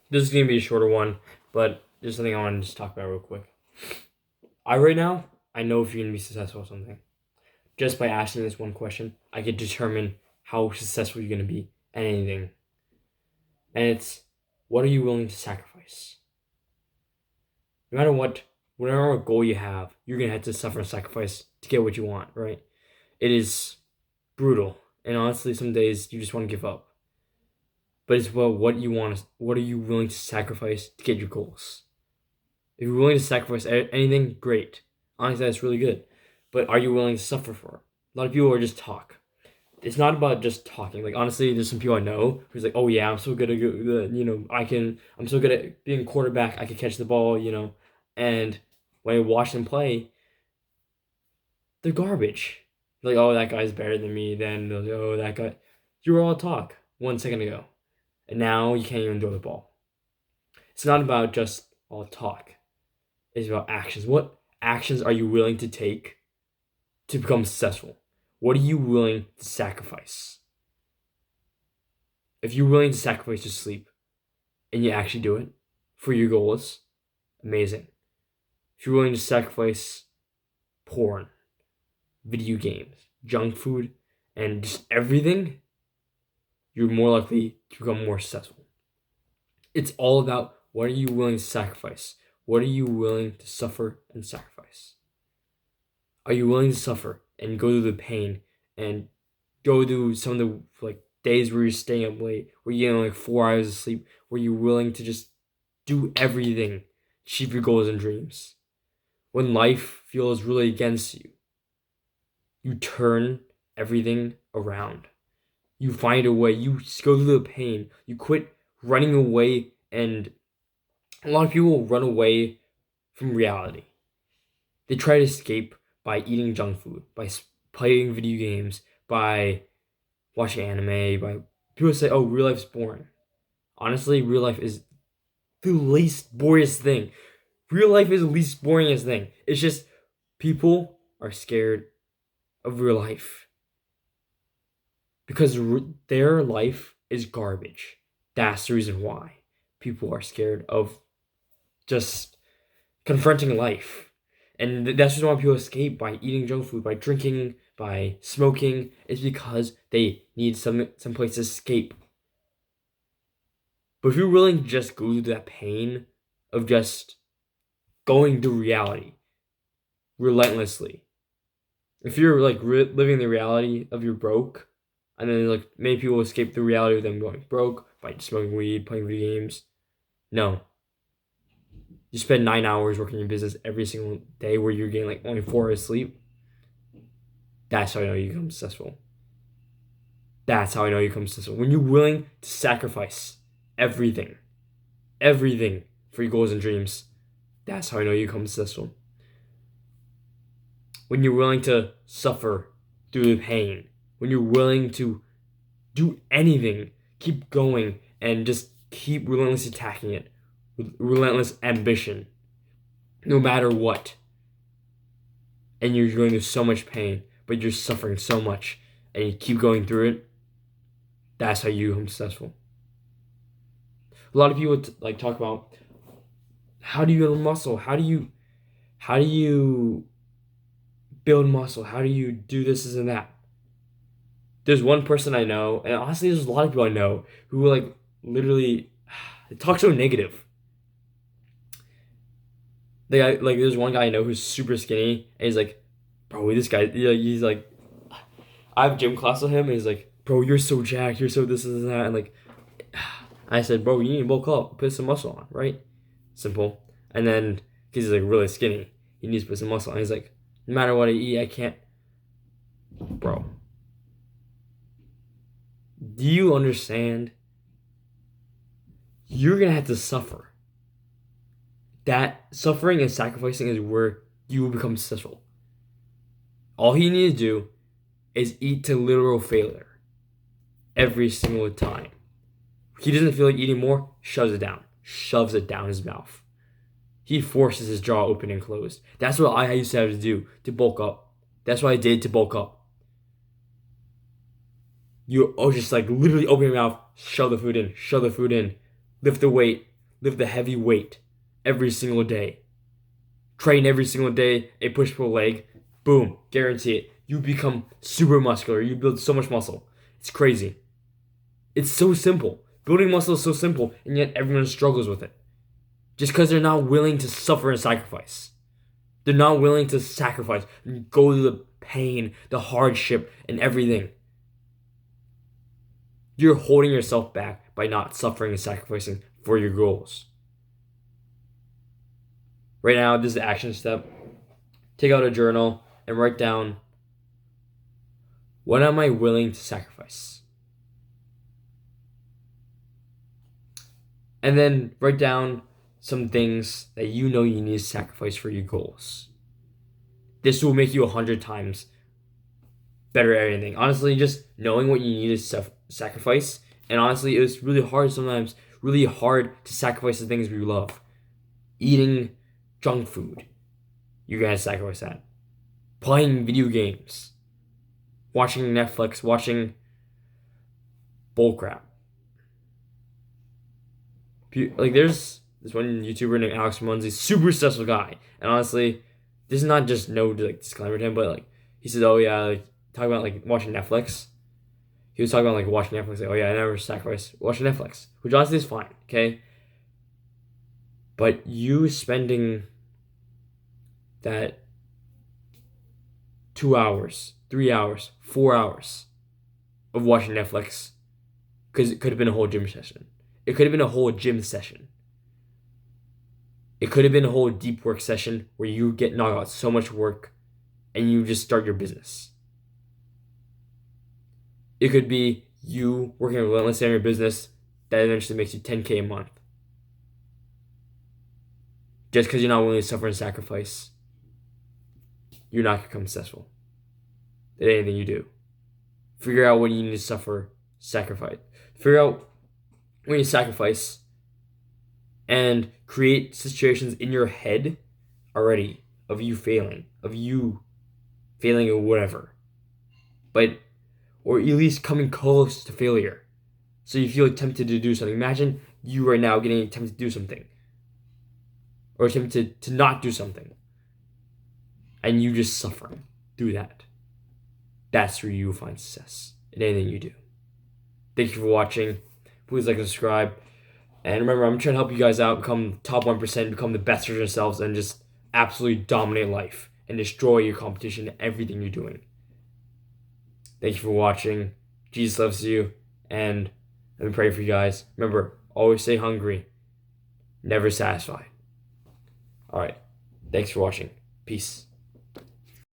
This is gonna be a shorter one, but there's something I want to just talk about real quick. Right now, I know if you're gonna be successful at something. Just by asking this one question, I can determine how successful you're gonna be at anything. And it's, what are you willing to sacrifice? No matter what, whatever goal you have, you're gonna have to suffer and sacrifice to get what you want, right? It is brutal, and honestly, some days you just want to give up. But it's about what you want. What are you willing to sacrifice to get your goals? If you're willing to sacrifice anything, great. Honestly, that's really good. But are you willing to suffer for it? A lot of people are just talk. It's not about just talking. Like honestly, there's some people I know who's like, oh yeah, I'm so good at I'm so good at being a quarterback. I can catch the ball, And when I watch them play, they're garbage. Like, oh, that guy's better than me. Then they'll say, oh, that guy. You were all talk 1 second ago, and now you can't even throw the ball. It's not about just all talk. It's about actions. What actions are you willing to take to become successful? What are you willing to sacrifice? If you're willing to sacrifice your sleep and you actually do it for your goals, amazing. If you're willing to sacrifice porn, video games, junk food, and just everything, you're more likely to become more successful. It's all about, what are you willing to sacrifice? What are you willing to suffer and sacrifice? Are you willing to suffer and go through the pain and go through some of the days where you're staying up late, where you're getting 4 hours of sleep, where you're willing to just do everything to achieve your goals and dreams? When life feels really against you, you turn everything around. You find a way. You go through the pain. You quit running away, and a lot of people run away from reality. They try to escape by eating junk food, by playing video games, by watching anime, by people say, oh, real life's boring. Honestly, real life is the least boringest thing. Real life is the least boringest thing. It's just people are scared of real life because their life is garbage. That's the reason why people are scared of just confronting life. And that's just why people escape by eating junk food, by drinking, by smoking. It's because they need some place to escape. But if you're willing to just go through that pain of just going through reality relentlessly, if you're living the reality of you're broke, and then many people escape the reality of them going broke by smoking weed, playing video games. No. You spend 9 hours working in business every single day where you're getting only 4 hours sleep. That's how I know you become successful. That's how I know you become successful. When you're willing to sacrifice everything for your goals and dreams, that's how I know you become successful. When you're willing to suffer through the pain, when you're willing to do anything, keep going, and just keep relentlessly attacking it with relentless ambition, no matter what. And you're going through so much pain, but you're suffering so much, and you keep going through it. That's how you become successful. A lot of people talk about, how do you build muscle? How do you build muscle? How do you do this and that? There's one person I know, and honestly, there's a lot of people I know who literally talk so negative. There's one guy I know who's super skinny, and he's like, bro, this guy, he's like, I have gym class with him, and he's like, bro, you're so jacked, you're so this and that, and I said, bro, you need to bulk up, put some muscle on, right? Simple. And then, because he's really skinny, he needs to put some muscle on. He's like, no matter what I eat, I can't. Bro, do you understand? You're gonna have to suffer. That suffering and sacrificing is where you will become successful. All you need to do is eat to literal failure every single time. He doesn't feel like eating more, shoves it down his mouth. He forces his jaw open and closed. That's what I used to have to do to bulk up. That's what I did to bulk up. You just literally open your mouth, shove the food in, lift the weight, lift a heavy weight every single day, train every single day, a push-pull leg, boom, guarantee it. You become super muscular. You build so much muscle. It's crazy. It's so simple. Building muscle is so simple, and yet everyone struggles with it. Just because they're not willing to suffer and sacrifice. They're not willing to sacrifice and go through the pain, the hardship, and everything. You're holding yourself back by not suffering and sacrificing for your goals. Right now, this is the action step. Take out a journal and write down, what am I willing to sacrifice? And then write down some things that you know you need to sacrifice for your goals. This will make you 100 times better at anything. Honestly, just knowing what you need to sacrifice. And honestly, it's really hard sometimes, really hard to sacrifice the things we love. Eating junk food, you're going to sacrifice that. Playing video games. Watching Netflix, watching bullcrap. Like, there's this one YouTuber named Alex Ramonzi, super successful guy. And honestly, this is not just no like disclaimer to him, but like he says, oh yeah, like talking about like watching Netflix. He was talking about like watching Netflix, like, oh yeah, I never sacrificed watching Netflix, which honestly is fine, okay? But you spending that 2 hours, 3 hours, 4 hours of watching Netflix, because it could have been a whole gym session. It could have been a whole gym session. It could have been a whole deep work session where you get knocked out so much work and you just start your business. It could be you working relentlessly on your business that eventually makes you 10K a month. Just because you're not willing to suffer and sacrifice, you're not going to become successful at anything you do. Figure out what you need to suffer, sacrifice. Figure out when you sacrifice and create situations in your head already of you failing or whatever. But, or at least coming close to failure. So you feel tempted to do something. Imagine you right now getting tempted to do something. Or tempted to not do something. And you just suffering through that. That's where you find success in anything you do. Thank you for watching. Please like and subscribe. And remember, I'm trying to help you guys out, become top 1%, become the best of yourselves, and just absolutely dominate life and destroy your competition in everything you're doing. Thank you for watching. Jesus loves you, and let me pray for you guys. Remember, always stay hungry, never satisfied. All right. Thanks for watching. Peace.